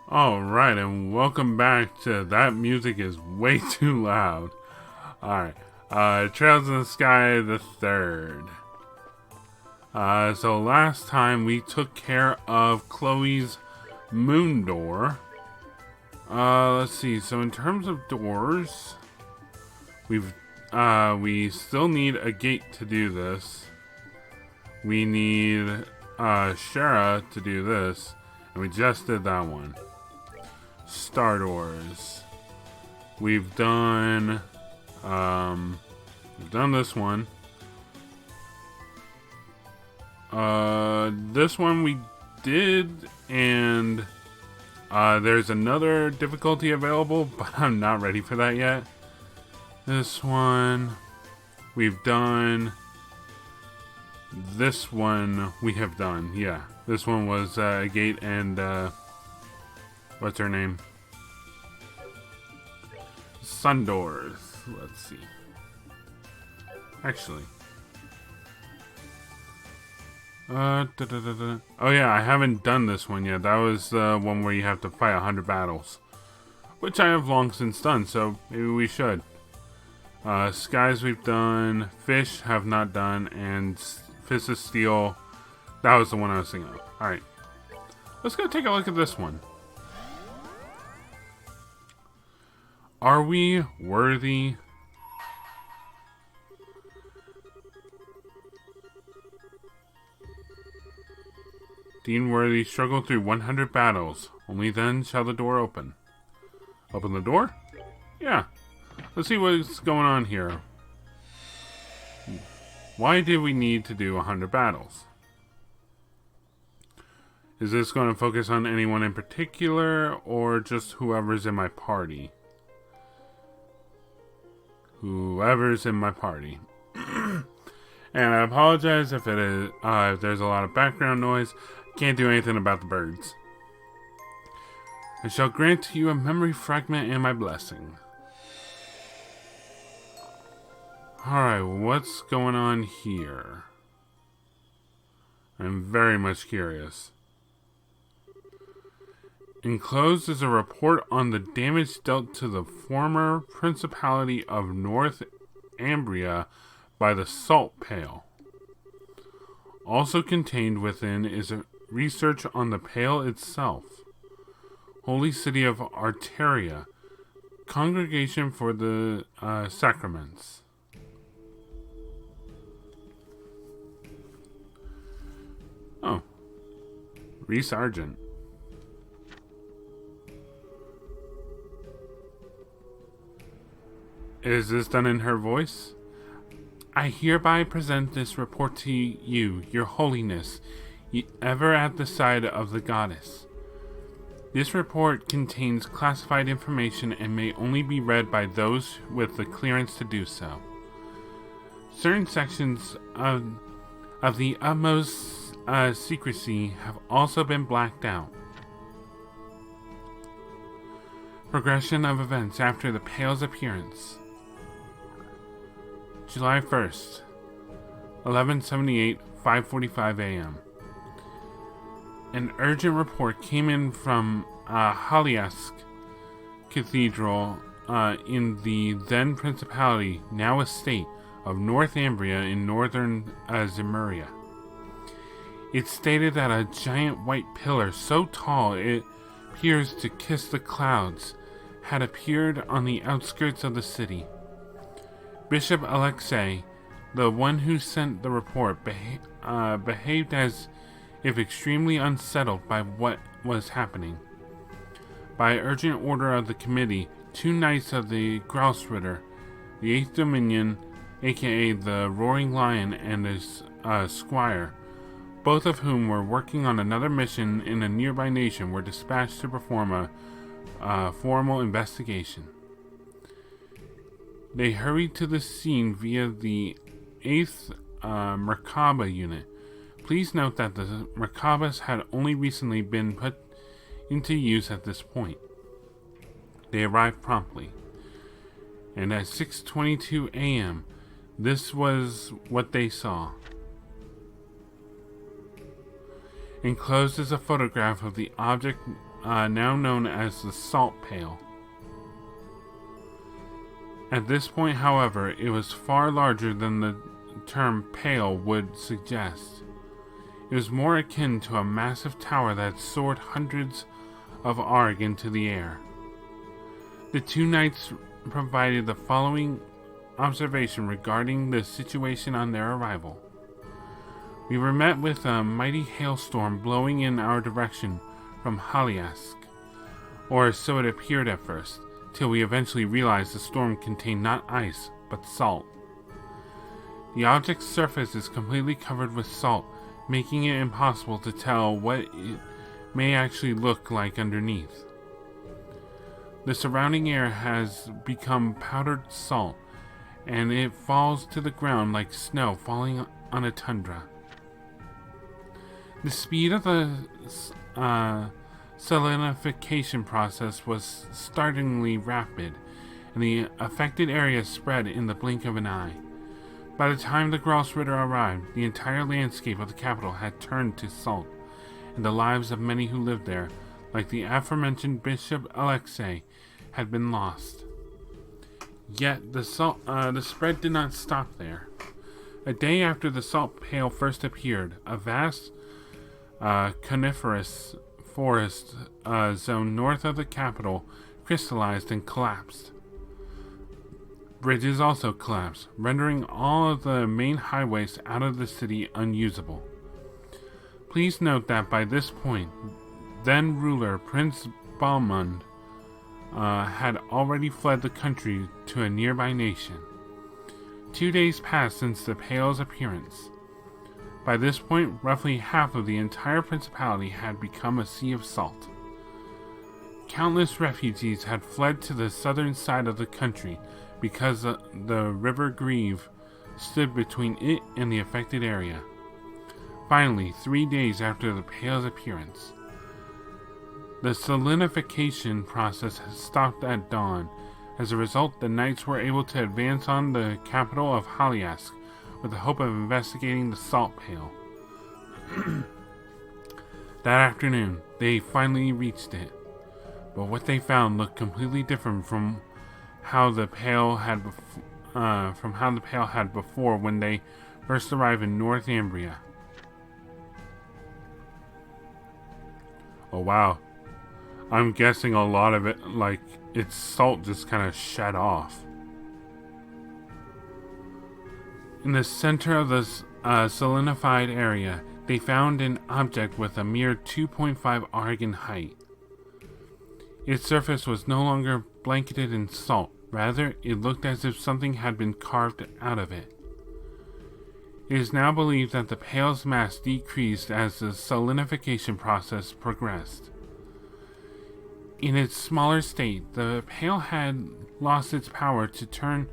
Alright, and welcome back to That Music is Way Too Loud. Alright, Trails in the Sky the Third. So last time we took care of Chloe's moon door. Let's see, so in terms of doors, we still need a gate to do this. We need, Shara to do this, and we just did that one. Star doors. We've done this one. This one we did, and there's another difficulty available, but I'm not ready for that yet. This one we've done. This one we have done. Yeah, this one was a gate and what's her name? Sun doors. Let's see. Actually. Oh yeah, I haven't done this one yet. That was the one where you have to fight 100 battles. Which I have long since done, so maybe we should. Skies we've done. Fish have not done. And Fist of Steel. That was the one I was thinking of. Alright. Let's go take a look at this one. Are we worthy? Dean Worthy struggled through 100 battles. Only then shall the door open. Open the door? Yeah. Let's see what's going on here. Why did we need to do 100 battles? Is this going to focus on anyone in particular, or just whoever's in my party? Whoever's in my party. And I apologize if it is if there's a lot of background noise. Can't do anything about the birds. I shall grant you a memory fragment and my blessing. Alright, what's going on here? I'm very much curious. Enclosed is a report on the damage dealt to the former Principality of North Ambria by the Salt Pale. Also contained within is a research on the Pale itself. Holy City of Arteria. Congregation for the Sacraments. Oh. Reese Argent. Is this done in her voice? I hereby present this report to you, your holiness, ever at the side of the goddess. This report contains classified information and may only be read by those with the clearance to do so. Certain sections of the utmost secrecy have also been blacked out. Progression of events after the Pale's appearance. July 1st, 1178, 5:45 a.m. An urgent report came in from Haliask Cathedral in the then Principality, now estate, of North Ambria in northern Zemuria. It stated that a giant white pillar so tall it appears to kiss the clouds had appeared on the outskirts of the city. Bishop Alexei, the one who sent the report, behaved as if extremely unsettled by what was happening. By urgent order of the committee, 2 knights of the Grausritter, the 8th Dominion, aka the Roaring Lion, and his squire, both of whom were working on another mission in a nearby nation, were dispatched to perform a formal investigation. They hurried to the scene via the 8th Merkaba unit. Please note that the Merkabas had only recently been put into use at this point. They arrived promptly. And at 6:22 a.m., this was what they saw. Enclosed is a photograph of the object now known as the Salt Pail. At this point, however, it was far larger than the term pail would suggest. It was more akin to a massive tower that soared hundreds of arg into the air. The two knights provided the following observation regarding the situation on their arrival. We were met with a mighty hailstorm blowing in our direction from Haliask, or so it appeared at first, till we eventually realized the storm contained not ice, but salt. The object's surface is completely covered with salt, making it impossible to tell what it may actually look like underneath. The surrounding air has become powdered salt, and it falls to the ground like snow falling on a tundra. The speed of the salinification process was startlingly rapid, and the affected area spread in the blink of an eye. By the time the Grossritter arrived, the entire landscape of the capital had turned to salt, and the lives of many who lived there, like the aforementioned Bishop Alexei, had been lost. Yet the spread did not stop there. A day after the salt pail first appeared, a vast coniferous forest zone north of the capital crystallized and collapsed. Bridges also collapsed, rendering all of the main highways out of the city unusable. Please note that by this point, then ruler Prince Balmund had already fled the country to a nearby nation. 2 days passed since the pail's appearance. By this point, roughly half of the entire principality had become a sea of salt. Countless refugees had fled to the southern side of the country because the River Grieve stood between it and the affected area. Finally, 3 days after the pail's appearance, the salinification process had stopped at dawn. As a result, the knights were able to advance on the capital of Haliask with the hope of investigating the salt pail. That afternoon, they finally reached it, but what they found looked completely different from how the pail had before when they first arrived in Northumbria. Oh wow. I'm guessing a lot of it, like, its salt just kind of shed off. In the center of the salinified area, they found an object with a mere 2.5 arg in height. Its surface was no longer blanketed in salt. Rather, it looked as if something had been carved out of it. It is now believed that the pail's mass decreased as the salinification process progressed. In its smaller state, the pail had lost its power to turn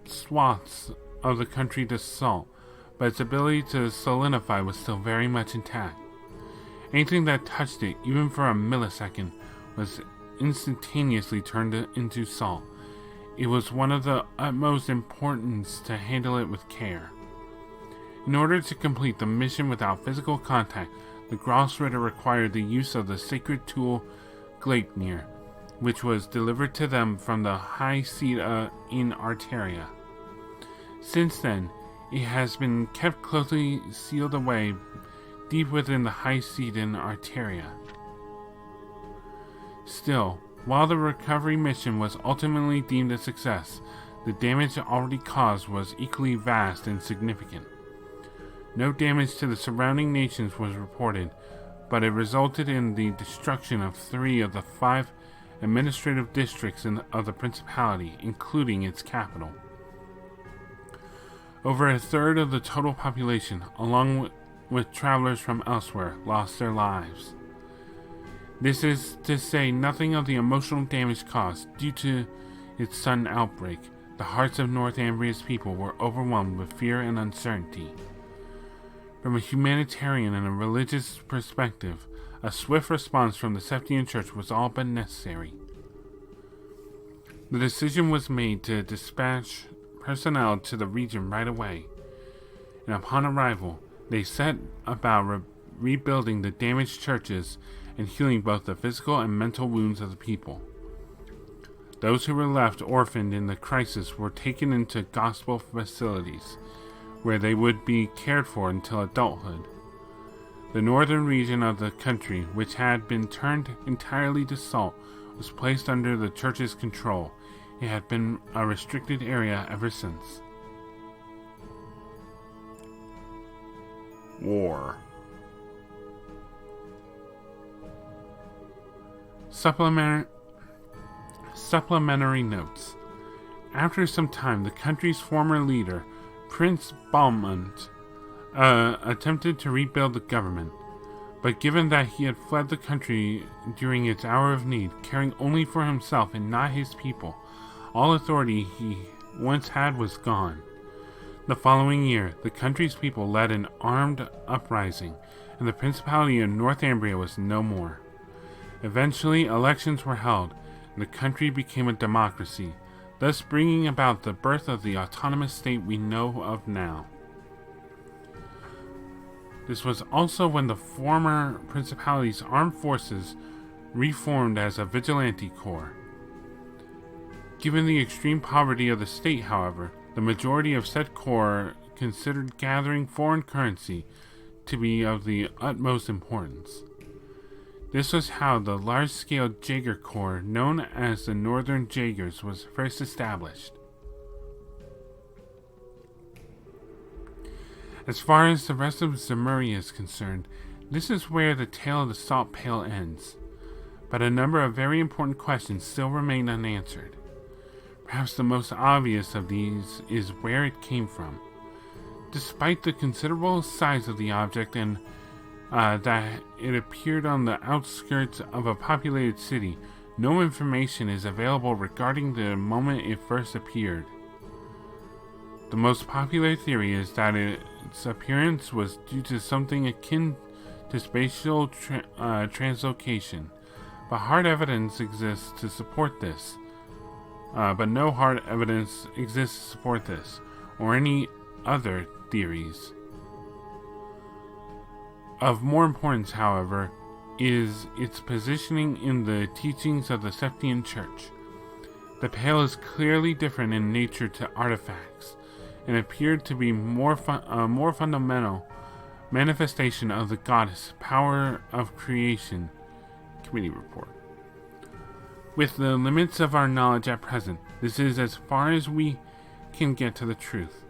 swaths of the country to salt, but its ability to salinify was still very much intact. Anything that touched it, even for a millisecond, was instantaneously turned into salt. It was one of the utmost importance to handle it with care. In order to complete the mission without physical contact, the Grossritter required the use of the sacred tool Gleipnir, which was delivered to them from the high seat in Arteria. Since then, it has been kept closely sealed away deep within the high seat in Arteria. Still, while the recovery mission was ultimately deemed a success, the damage already caused was equally vast and significant. No damage to the surrounding nations was reported, but it resulted in the destruction of 3 of the 5 administrative districts of the principality, including its capital. Over a third of the total population, along with travelers from elsewhere, lost their lives. This is to say nothing of the emotional damage caused due to its sudden outbreak. The hearts of Northumbria's people were overwhelmed with fear and uncertainty. From a humanitarian and a religious perspective, a swift response from the Septian Church was all but necessary. The decision was made to dispatch personnel to the region right away, and upon arrival, they set about rebuilding the damaged churches and healing both the physical and mental wounds of the people. Those who were left orphaned in the crisis were taken into gospel facilities, where they would be cared for until adulthood. The northern region of the country, which had been turned entirely to salt, was placed under the church's control. It had been a restricted area ever since. War. Supplementary notes. After some time, the country's former leader, Prince Balmont, attempted to rebuild the government, but given that he had fled the country during its hour of need, caring only for himself and not his people, all authority he once had was gone. The following year, the country's people led an armed uprising, and the Principality of Northumbria was no more. Eventually, elections were held, and the country became a democracy, thus bringing about the birth of the autonomous state we know of now. This was also when the former Principality's armed forces reformed as a vigilante corps. Given the extreme poverty of the state, however, the majority of said corps considered gathering foreign currency to be of the utmost importance. This was how the large-scale Jaeger Corps, known as the Northern Jaegers, was first established. As far as the rest of Zemuria is concerned, this is where the tale of the Salt Pail ends, but a number of very important questions still remain unanswered. Perhaps the most obvious of these is where it came from. Despite the considerable size of the object and that it appeared on the outskirts of a populated city, no information is available regarding the moment it first appeared. The most popular theory is that its appearance was due to something akin to spatial translocation, but hard evidence exists to support this. No hard evidence exists to support this, or any other theories. Of more importance, however, is its positioning in the teachings of the Septian Church. The pail is clearly different in nature to artifacts, and appeared to be a more fundamental manifestation of the goddess power of creation. Committee report. With the limits of our knowledge at present, this is as far as we can get to the truth.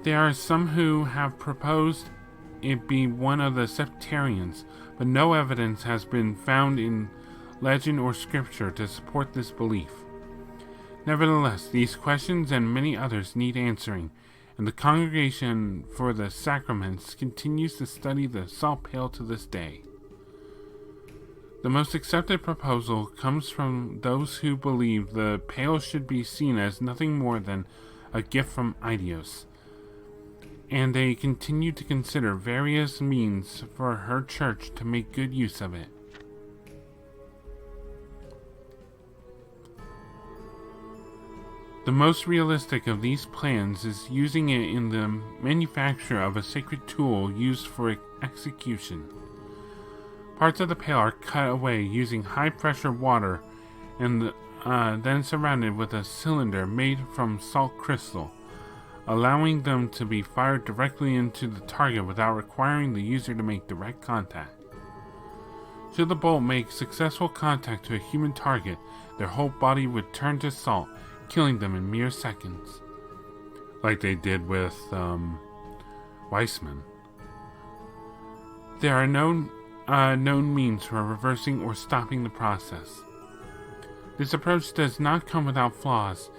There are some who have proposed it be one of the septarians, but no evidence has been found in legend or scripture to support this belief. Nevertheless, these questions and many others need answering, and the Congregation for the Sacraments continues to study the Salt Pail to this day. The most accepted proposal comes from those who believe the pail should be seen as nothing more than a gift from Idios, and they continue to consider various means for her church to make good use of it. The most realistic of these plans is using it in the manufacture of a sacred tool used for execution. Parts of the pail are cut away using high-pressure water and then surrounded with a cylinder made from salt crystal, allowing them to be fired directly into the target without requiring the user to make direct contact. Should the bolt make successful contact to a human target, their whole body would turn to salt, killing them in mere seconds, like they did with Weissman. There are no known means for reversing or stopping the process. This approach does not come without flaws.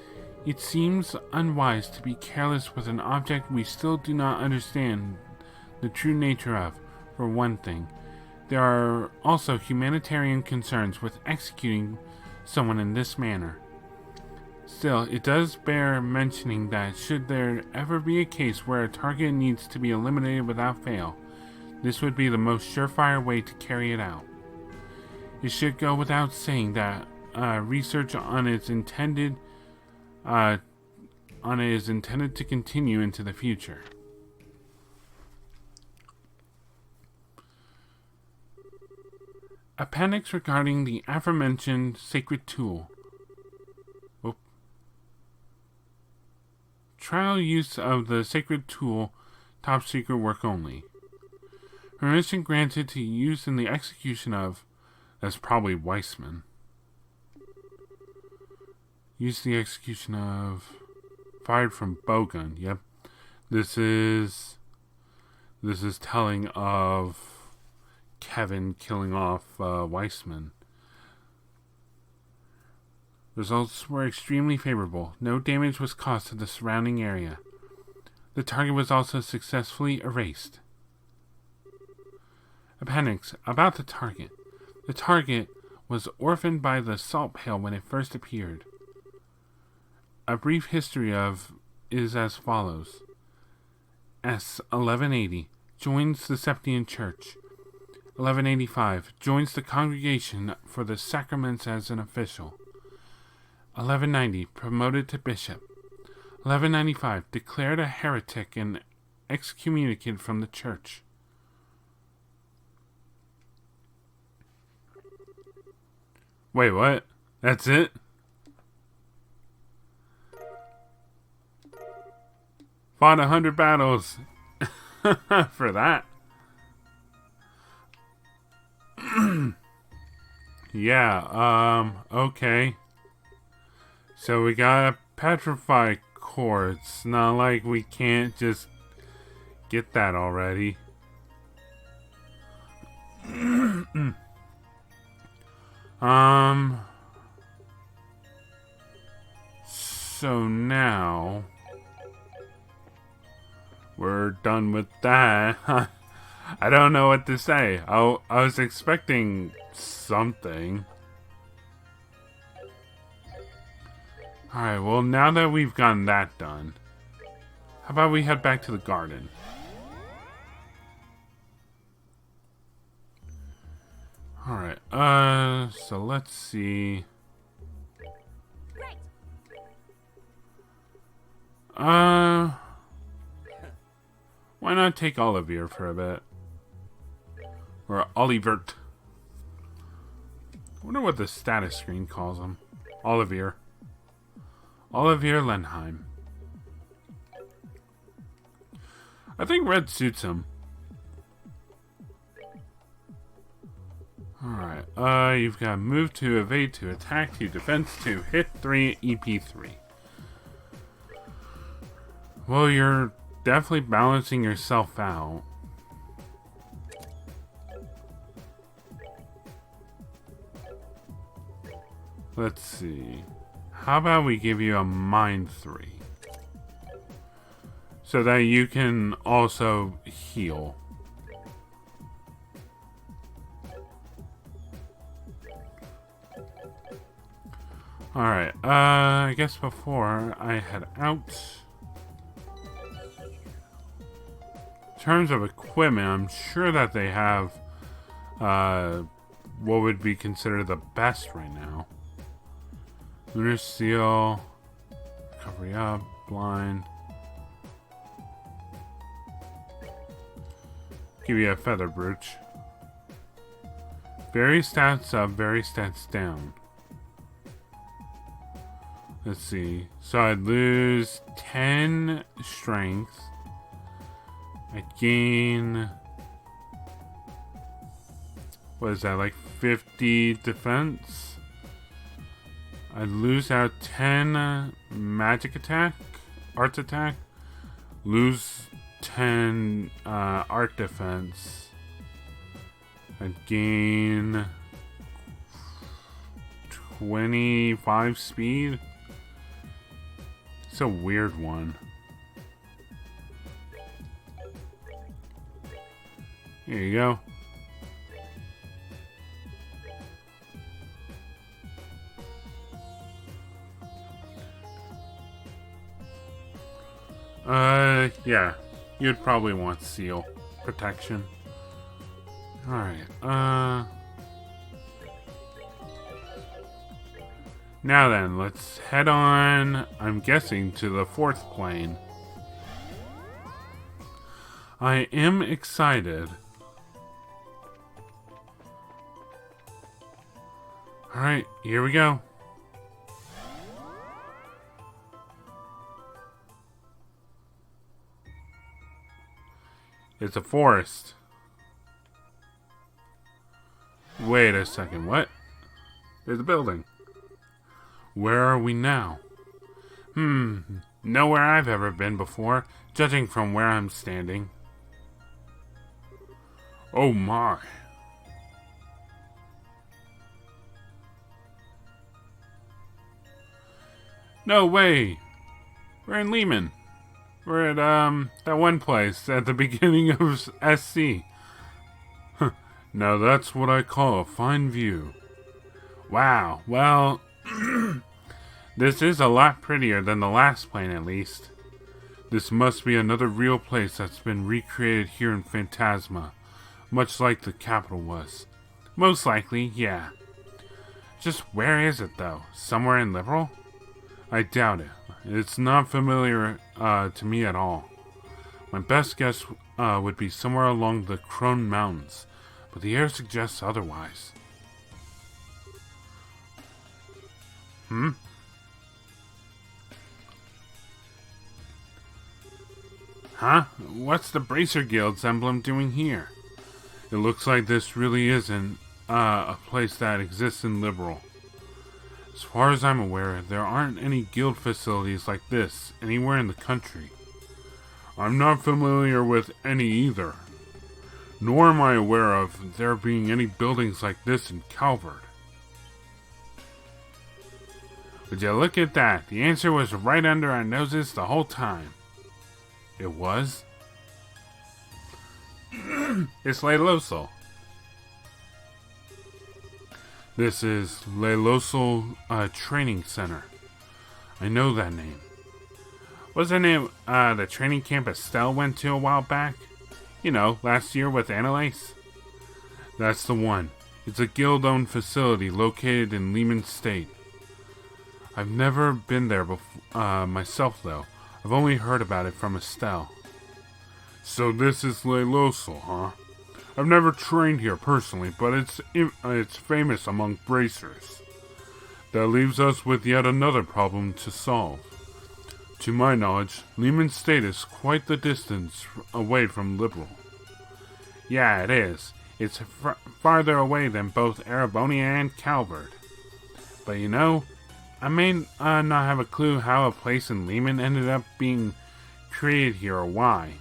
It seems unwise to be careless with an object we still do not understand the true nature of, for one thing. There are also humanitarian concerns with executing someone in this manner. Still, it does bear mentioning that should there ever be a case where a target needs to be eliminated without fail, this would be the most surefire way to carry it out. It should go without saying that research on it is intended to continue into the future. Appendix regarding the aforementioned sacred tool. Oop. Trial use of the sacred tool, top secret work only. Permission granted to use in the execution of... That's probably Weissman. Use the execution of... Fired from bowgun. Yep. This is telling of Kevin killing off Weissman. Results were extremely favorable. No damage was caused to the surrounding area. The target was also successfully erased. Appendix about the target. The target was orphaned by the salt pail when it first appeared. A brief history of is as follows. S. 1180 joins the Septian Church. 1185 joins the Congregation for the Sacraments as an official. 1190 promoted to bishop. 1195 declared a heretic and excommunicated from the church. Wait, what? That's it? Fought 100 battles for that. Yeah, okay. So we got a petrified core. It's not like we can't just get that already. So now we're done with that. I don't know what to say. I was expecting something. Alright, well, now that we've gotten that done, how about we head back to the garden? Alright, so let's see. Why not take Olivier for a bit? Or Olivert. I wonder what the status screen calls him. Olivier. Olivier Lenheim. I think red suits him. Alright, you've got move 2, evade 2, attack 2, defense 2, hit 3, EP 3. Well, you're definitely balancing yourself out. Let's see. How about we give you a mind 3? So that you can also heal. Alright, I guess before I head out, in terms of equipment, I'm sure that they have what would be considered the best right now. Lunar Seal, recovery up, blind. Give you a feather brooch. Very stats up, very stats down. Let's see. So I'd lose 10 strength. I'd gain... What is that, like 50 defense? I'd lose out 10 magic attack, arts attack. Lose 10 art defense. I'd gain 25 speed. It's a weird one. Here you go. Yeah. You'd probably want seal protection. Alright, now then, let's head on, I'm guessing, to the 4th plane. I am excited. Alright, here we go. It's a forest. Wait a second, what? There's a building. Where are we now? Nowhere I've ever been before, judging from where I'm standing. Oh my. No way! We're in Lehman. We're at, that one place at the beginning of SC. Now that's what I call a fine view. Wow, well, this is a lot prettier than the last plane at least. This must be another real place that's been recreated here in Phantasma, much like the capital was. Most likely, yeah. Just where is it though? Somewhere in Liberal? I doubt it. It's not familiar to me at all. My best guess would be somewhere along the Crone Mountains, but the air suggests otherwise. Huh? What's the Bracer Guild's emblem doing here? It looks like this really isn't a place that exists in Liberal. As far as I'm aware, there aren't any guild facilities like this anywhere in the country. I'm not familiar with any either. Nor am I aware of there being any buildings like this in Calvert. Would you look at that? The answer was right under our noses the whole time. It was? It's Locle. This is Locle Training Center. I know that name. Wasn't it the training camp Estelle went to a while back? You know, last year with Annalise? That's the one. It's a guild-owned facility located in Lehman State. I've never been there myself, though. I've only heard about it from Estelle. So this is Locle, huh? I've never trained here personally, but it's famous among bracers. That leaves us with yet another problem to solve. To my knowledge, Lehman State is quite the distance away from Liberal. Yeah, it is. It's farther away than both Erebonia and Calvert. But you know, I may not have a clue how a place in Lehman ended up being created here or why.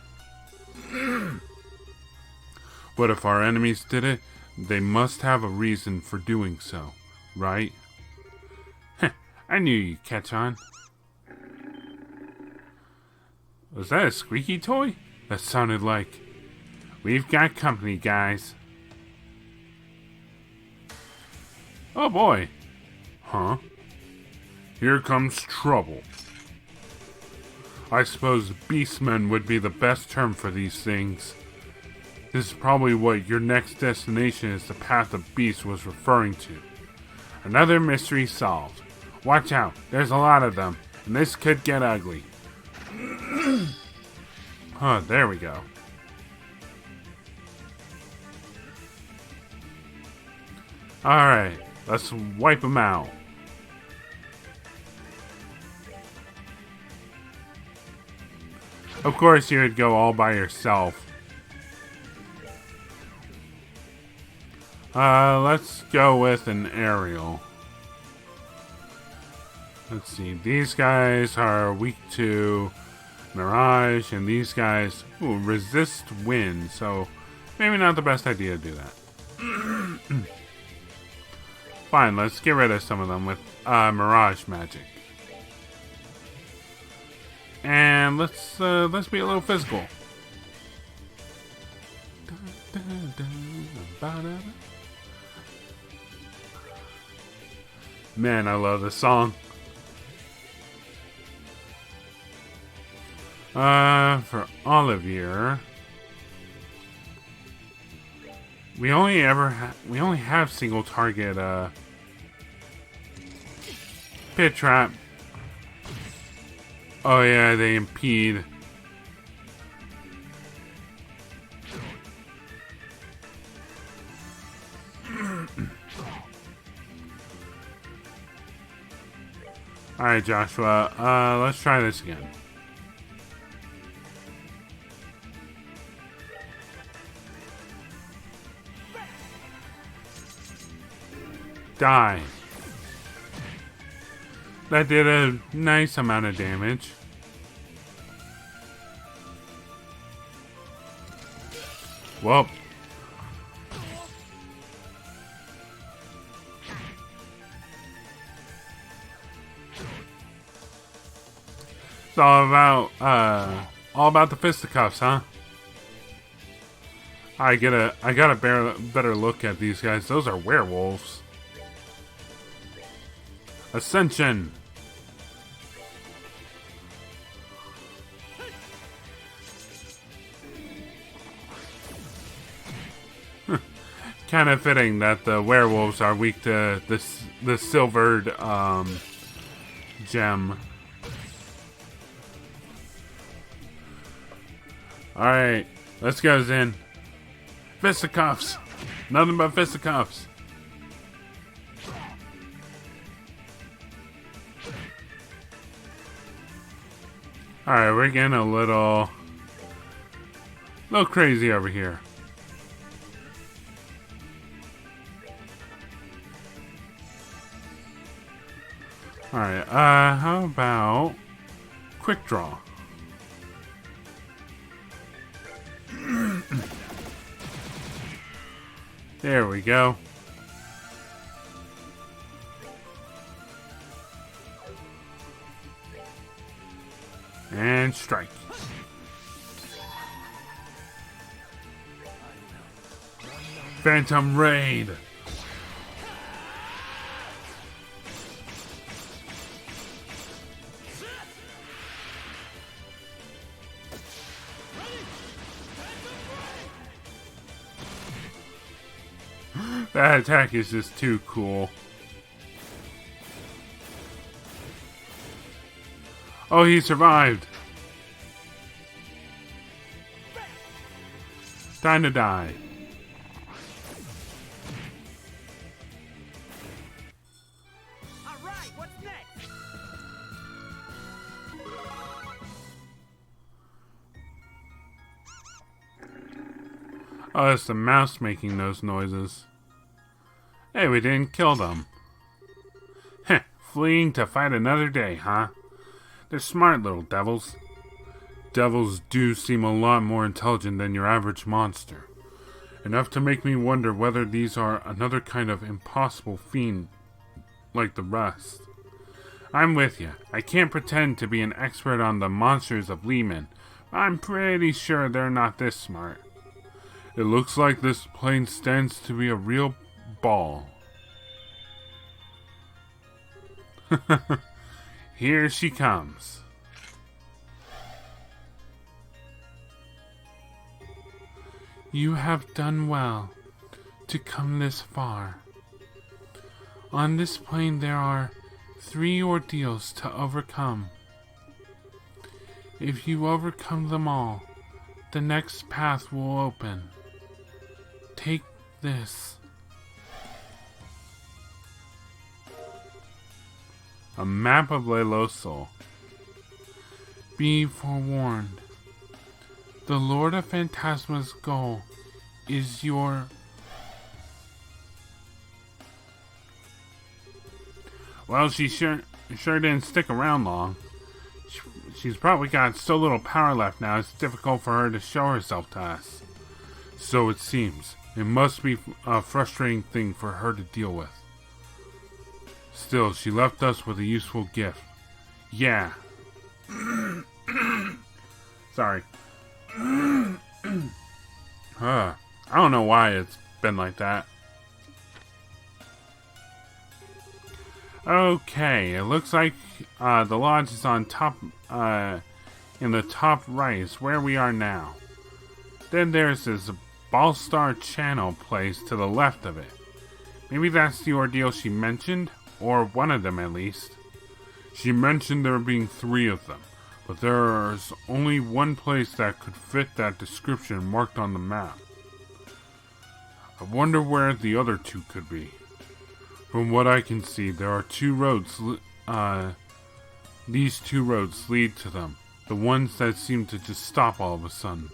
But if our enemies did it, they must have a reason for doing so, right? I knew you'd catch on. Was that a squeaky toy? That sounded like... We've got company, guys. Oh boy. Huh? Here comes trouble. I suppose beastmen would be the best term for these things. This is probably what your next destination is the Path of Beasts was referring to. Another mystery solved. Watch out, there's a lot of them, and this could get ugly. Huh, there we go. Alright, let's wipe them out. Of course you would go all by yourself. Let's go with an aerial. Let's see, these guys are weak to Mirage, and these guys resist wind, so maybe not the best idea to do that. Fine, let's get rid of some of them with Mirage magic. And let's be a little physical. Man, I love this song. For Olivier, we only have single target pit trap. Oh yeah, they impede. Alright, Joshua. Let's try this again. Die. That did a nice amount of damage. Whoop. It's all about the fisticuffs, huh? I got a better look at these guys. Those are werewolves. Ascension. Kind of fitting that the werewolves are weak to the silvered gem. Alright, let's go, Zin. Fisticuffs. Nothing but fisticuffs. Alright, we're getting a little crazy over here. Alright, how about quick draw? There we go. And strike. Phantom Raid. That attack is just too cool. Oh, he survived. Time to die. All right, what's next? Oh, it's the mouse making those noises. Hey, we didn't kill them. Heh, fleeing to fight another day, huh? They're smart little devils. Devils do seem a lot more intelligent than your average monster. Enough to make me wonder whether these are another kind of impossible fiend like the rest. I'm with you. I can't pretend to be an expert on the monsters of Lehman, but I'm pretty sure they're not this smart. It looks like this plane stands to be a real ball. Here she comes. You have done well to come this far. On this plane there are 3 ordeals to overcome. If you overcome them all, the next path will open. Take this. A map of Locle. Be forewarned. The Lord of Phantasma's goal is your... Well, she sure didn't stick around long. She's probably got so little power left now, it's difficult for her to show herself to us. So it seems. It must be a frustrating thing for her to deal with. Still, she left us with a useful gift. Yeah. Sorry. I don't know why it's been like that. Okay, it looks like the lodge is on top, in the top right is where we are now. Then there's this Ballstar Channel place to the left of it. Maybe that's the ordeal she mentioned, or one of them at least. She mentioned there being 3 of them, but there's only one place that could fit that description marked on the map. I wonder where the other 2 could be. From what I can see, there are 2 roads These two roads lead to them, the ones that seem to just stop all of a sudden.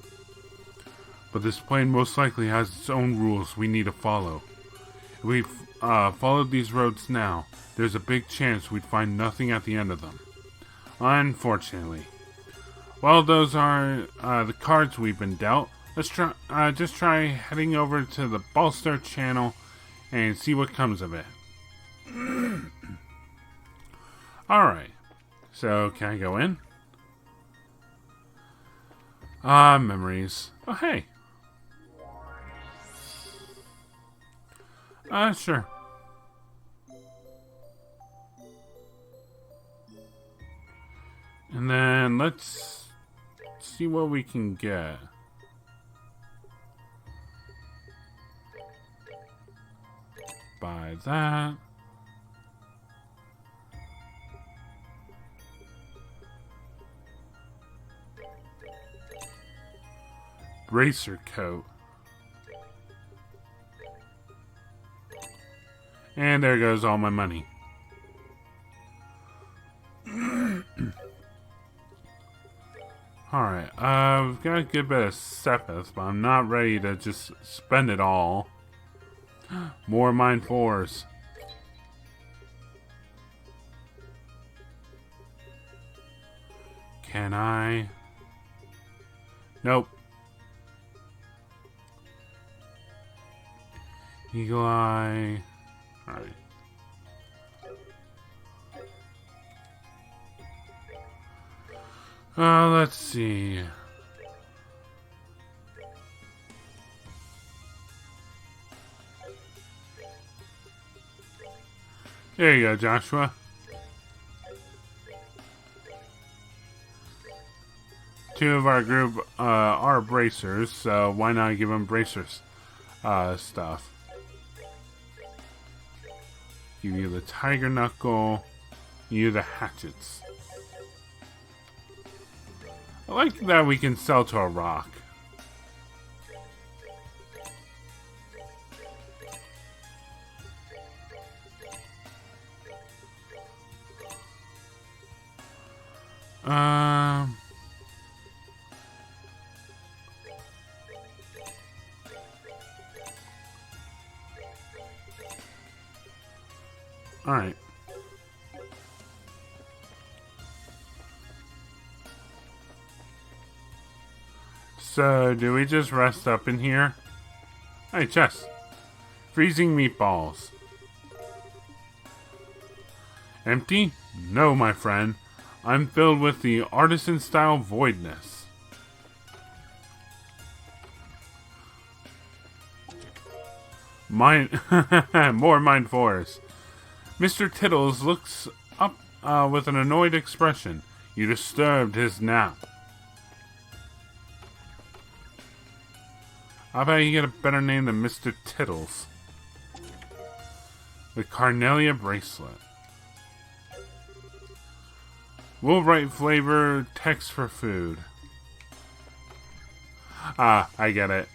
But this plane most likely has its own rules we need to follow. If we followed these roads now, there's a big chance we'd find nothing at the end of them. Unfortunately. Well, those are the cards we've been dealt. Let's just try heading over to the Ballstar channel and see what comes of it. Alright. So, can I go in? Memories. Oh, hey. Sure. And then let's see what we can get. Buy that. Bracer coat. And there goes all my money. Alright, we've got a good bit of Sepith, but I'm not ready to just spend it all. More Mine 4s. Can I? Nope. Eagle Eye. Alright. Let's see. There you go, Joshua. Two of our group are bracers, so why not give them bracers stuff? Give you the tiger knuckle, you the hatchets. I like that we can sell to a rock. Alright. So, do we just rest up in here? Hey, chest. Freezing meatballs. Empty? No, my friend. I'm filled with the artisan-style voidness. Mine... More Mine 4s. Mr. Tittles looks up with an annoyed expression. You disturbed his nap. How about you get a better name than Mr. Tittles? The Carnelia Bracelet. We'll write flavor text for food. Ah, I get it.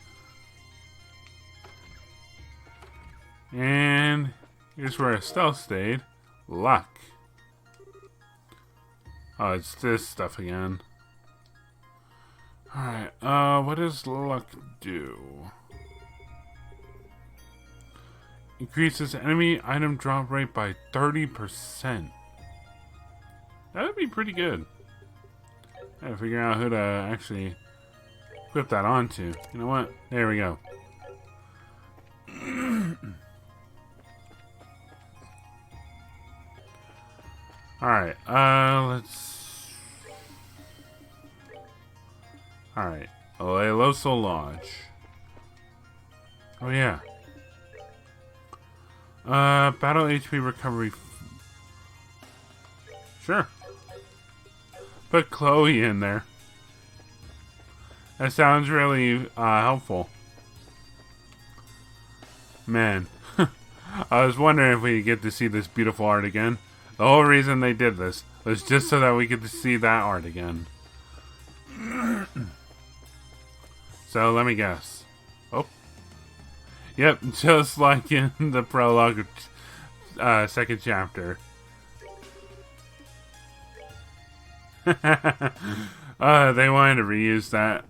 And here's where Estelle stayed. Luck. Oh, it's this stuff again. Alright, what does luck do? Increases enemy item drop rate by 30%. That would be pretty good. I gotta figure out who to actually equip that onto. You know what? There we go. Alright, let's... Alright, Aleloso Lodge. Oh yeah. Battle HP recovery... Sure. Put Chloe in there. That sounds really helpful. Man. I was wondering if we could get to see this beautiful art again. The whole reason they did this was just so that we could see that art again. So let me guess. Oh. Yep, just like in the prologue of second chapter. They wanted to reuse that.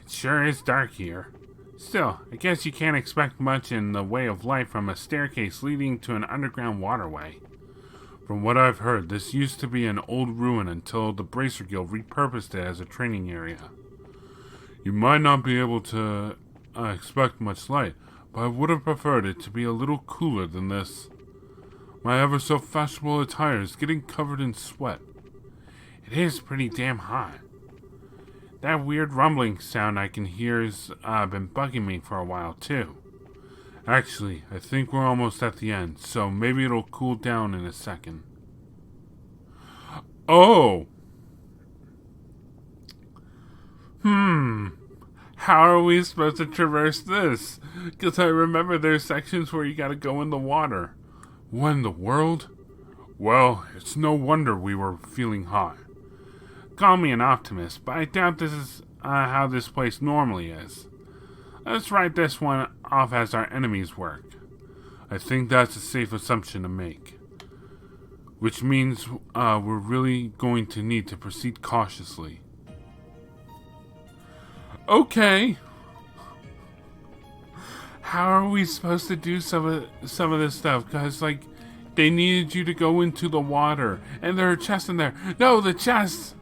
It sure is dark here. Still, I guess you can't expect much in the way of light from a staircase leading to an underground waterway. From what I've heard, this used to be an old ruin until the Bracer Guild repurposed it as a training area. You might not be able to expect much light, but I would have preferred it to be a little cooler than this. My ever so fashionable attire is getting covered in sweat. It is pretty damn hot. That weird rumbling sound I can hear has been bugging me for a while too. Actually, I think we're almost at the end, so maybe it'll cool down in a second. Oh! How are we supposed to traverse this? Because I remember there's sections where you gotta go in the water. What in the world? Well, it's no wonder we were feeling hot. Call me an optimist, but I doubt this is how this place normally is. Let's write this one off as our enemy's work. I think that's a safe assumption to make. Which means we're really going to need to proceed cautiously. Okay. How are we supposed to do some of this stuff? Because, like, they needed you to go into the water. And there are chests in there. No, the chests!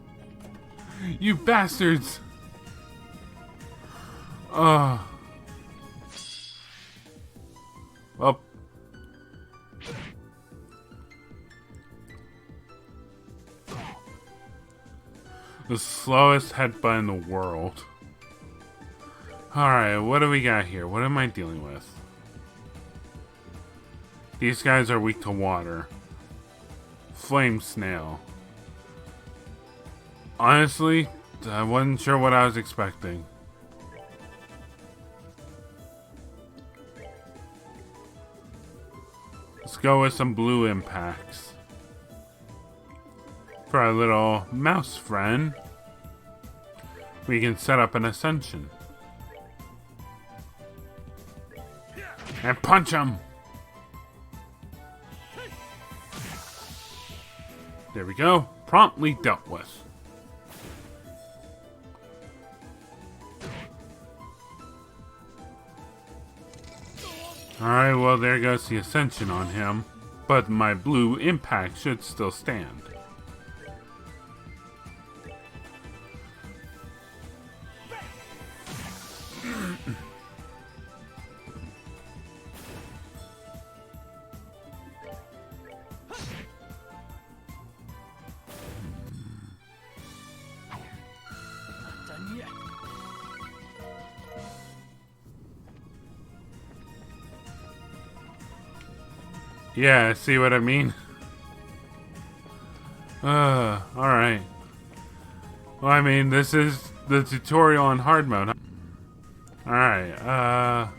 You bastards! Well. The slowest headbutt in the world. Alright, what do we got here? What am I dealing with? These guys are weak to water. Flame snail. Honestly, I wasn't sure what I was expecting. Let's go with some blue impacts. For our little mouse friend, we can set up an ascension. And punch him! There we go. Promptly dealt with. Alright, well there goes the ascension on him. But my blue impact should still stand. Yeah, see what I mean? Alright. Well, I mean, this is the tutorial on hard mode. Alright,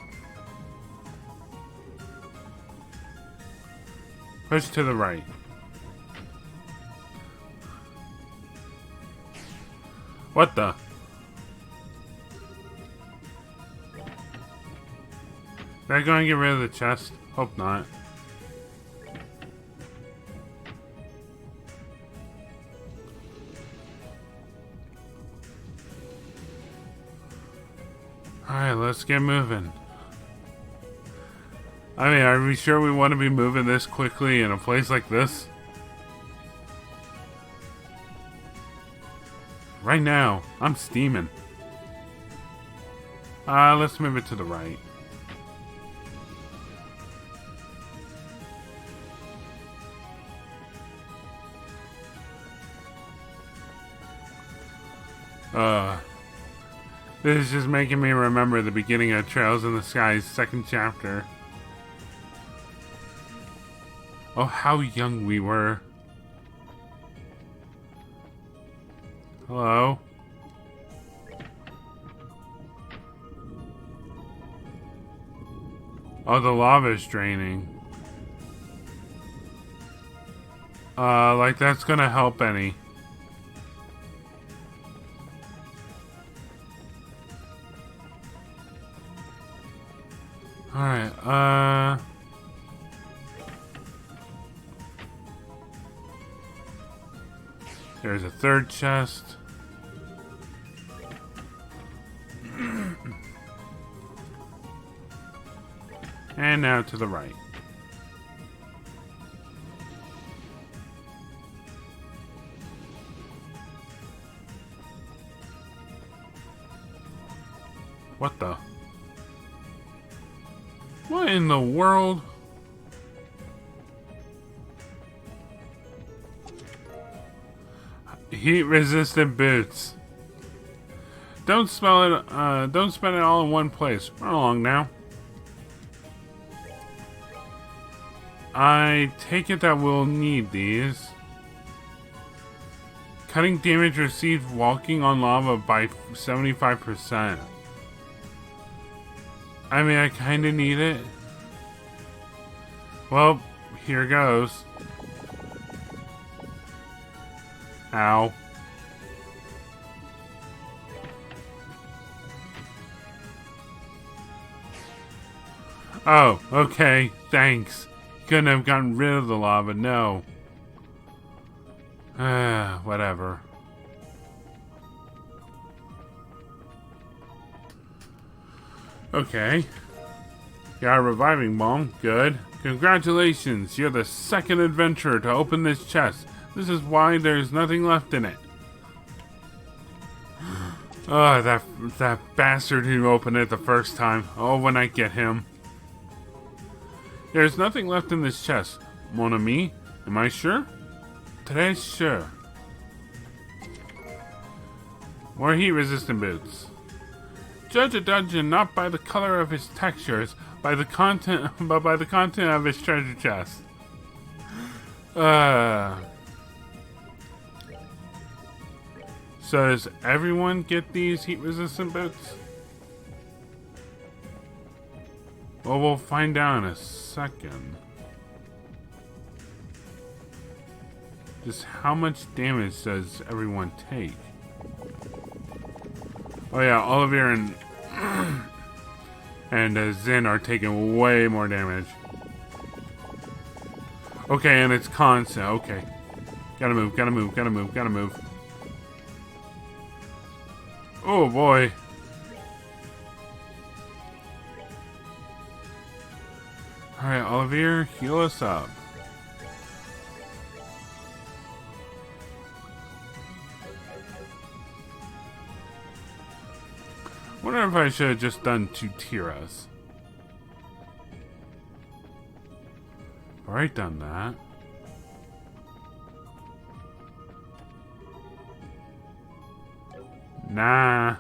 push to the right. What the? Is that going to get rid of the chest? Hope not. Alright, let's get moving. I mean, are we sure we want to be moving this quickly in a place like this? Right now, I'm steaming. Let's move it to the right. This is just making me remember the beginning of Trails in the Sky's second chapter. Oh, how young we were. Hello? Oh, the lava's draining. Like that's gonna help any. Alright, There's a third chest. And now to the right. What the? What in the world? Heat-resistant boots. Don't spell it. Don't spend it all in one place. Run along now. I take it that we'll need these. Cutting damage received walking on lava by 75%. I mean, I kind of need it. Well, here goes. Ow. Oh, okay. Thanks. Couldn't have gotten rid of the lava, no. Whatever. Okay. Got a reviving bomb. Good. Congratulations. You're the second adventurer to open this chest. This is why there's nothing left in it. Oh, that bastard who opened it the first time. Oh, when I get him. There's nothing left in this chest. Mon ami, am I sure? Très sure. More heat-resistant boots. Judge a dungeon not by the color of his textures, by the content, but by the content of his treasure chest. So does everyone get these heat-resistant boots? Well, we'll find out in a second. Just how much damage does everyone take? Oh yeah, Olivier and Zin are taking way more damage. Okay, and it's constant. Okay. Gotta move, gotta move, gotta move, gotta move. Oh boy. Alright, Olivier, heal us up. Wonder if I should have just done 2 tiras. Alright, done that. Nah,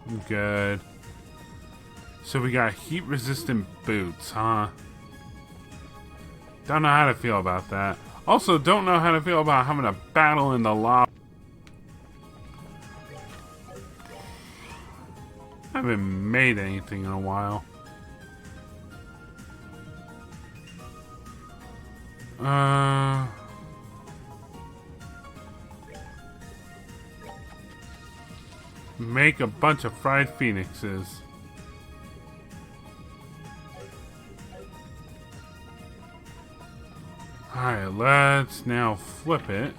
I'm good. So we got heat-resistant boots, huh? Don't know how to feel about that. Also, don't know how to feel about having a battle in the lava. I haven't made anything in a while. Make a bunch of fried phoenixes. Alright, let's now flip it.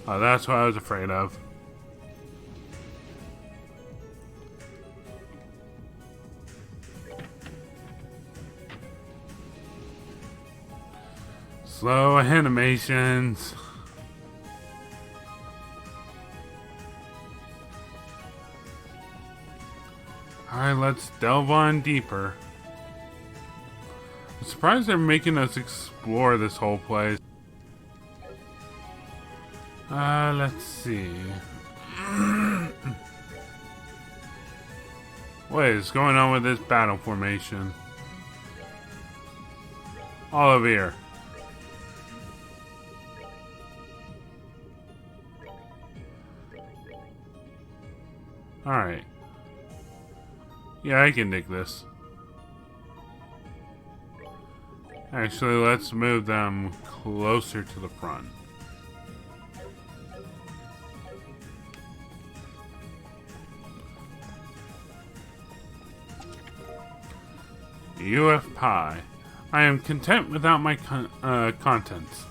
Oh, that's what I was afraid of. Slow animations. Alright, let's delve on deeper. I'm surprised they're making us explore this whole place. Let's see. What is going on with this battle formation? Olivier. Alright. Yeah, I can dig this. Actually, let's move them closer to the front. UF Pie. I am content without my contents.